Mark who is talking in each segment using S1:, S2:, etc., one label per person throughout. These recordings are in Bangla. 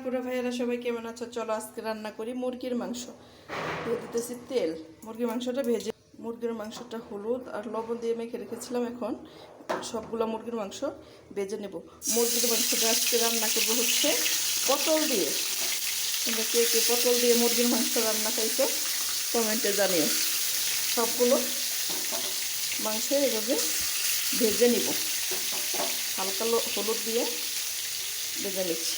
S1: আপুরা ভাইয়েরা সবাই কেমন আছো? চলো আজকে রান্না করি মুরগির মাংস। দিয়ে দিতেছি তেল। মুরগির মাংসটা ভেজে, মুরগির মাংসটা হলুদ আর লবণ দিয়ে মেখে রেখেছিলাম। এখন সবগুলো মুরগির মাংস ভেজে নেব। মুরগির মাংসটা আজকে রান্না করবো হচ্ছে পটল দিয়ে। তোমরা কে কে পটল দিয়ে মুরগির মাংস রান্না খাইছো কমেন্টে জানিও। সবগুলো মাংস এভাবে ভেজে নিব, হালকা হলুদ দিয়ে ভেজে নিচ্ছি।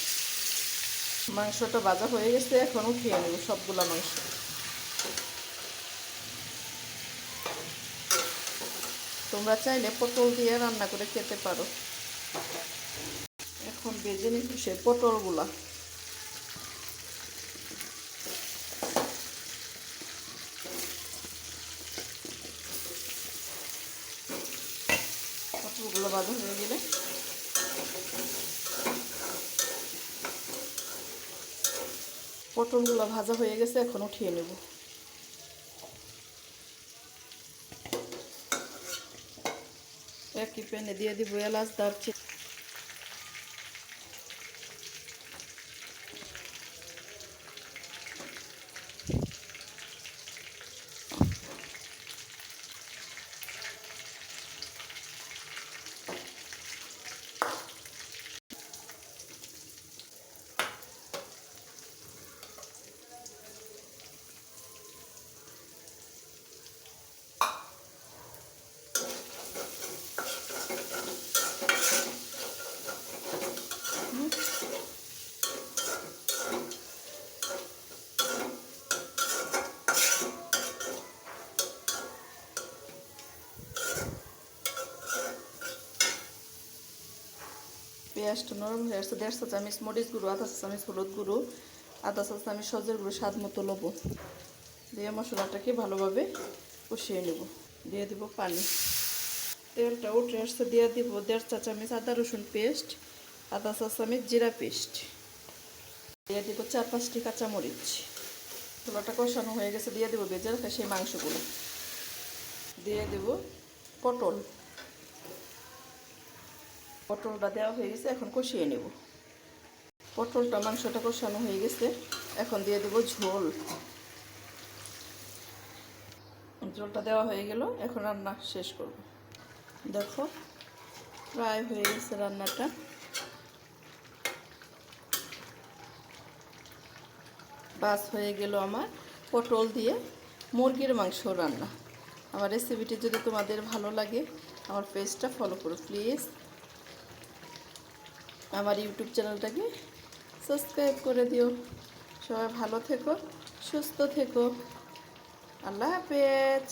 S1: মাংসটা ভাজা হয়ে গেছে, এখন উঠিয়ে নেব সবগুলা মাংস। তোমরা চাইলে পটল দিয়ে রান্না করে খেতে পারো। এখন ভেজে নিব সে পটলগুলা। পটলগুলো ভাজা হয়ে গেলে পটলগুলো ভাজা হয়ে গেছে, এখন উঠিয়ে নেব। একই প্যানে দিয়ে দিব এলাচ, দারচিনি, পেঁয়াজটা নরম হয়ে আসছে। 1.5 চা চামচ মরিচ গুঁড়ো, 1/2 চা চামচ হলুদ গুঁড়ো, 1/2 চা চামচ সজের গুঁড়ো, স্বাদ মতো লবণ দিয়ে মশলাটাকে ভালোভাবে কষিয়ে নেব। দিয়ে দিব পানি। তেলটা উঠে আসছে, দিয়ে দিব 1.5 চা চামচ আদা রসুন পেস্ট, 1/2 চা চামচ জিরা পেস্ট, দিয়ে দিব 4-5টি কাঁচামরিচ। মশলাটা কষানো হয়ে গেছে, দিয়ে দেবো ভেজে রাখা সেই মাংসগুলো। দিয়ে দেব পটলটা দেওয়া হয়ে গেছে, এখন কষিয়ে নেব। পটলটা মাংসটা কষানো হয়ে গেছে, এখন দিয়ে দেব ঝোল। ঝোলটা দেওয়া হয়ে গেল, এখন রান্না শেষ করব। দেখো প্রায় হয়ে গেছে রান্নাটা। বাস হয়ে গেল আমার পটল দিয়ে মুরগির মাংস রান্না। আমার রেসিপিটি যদি তোমাদের ভালো লাগে আমার পেজটা ফলো করো প্লিজ। আমার ইউটিউব চ্যানেলটাকে সাবস্ক্রাইব করে দিও। সবাই ভালো থেকো, সুস্থ থেকো। আল্লাহ হাফেজ।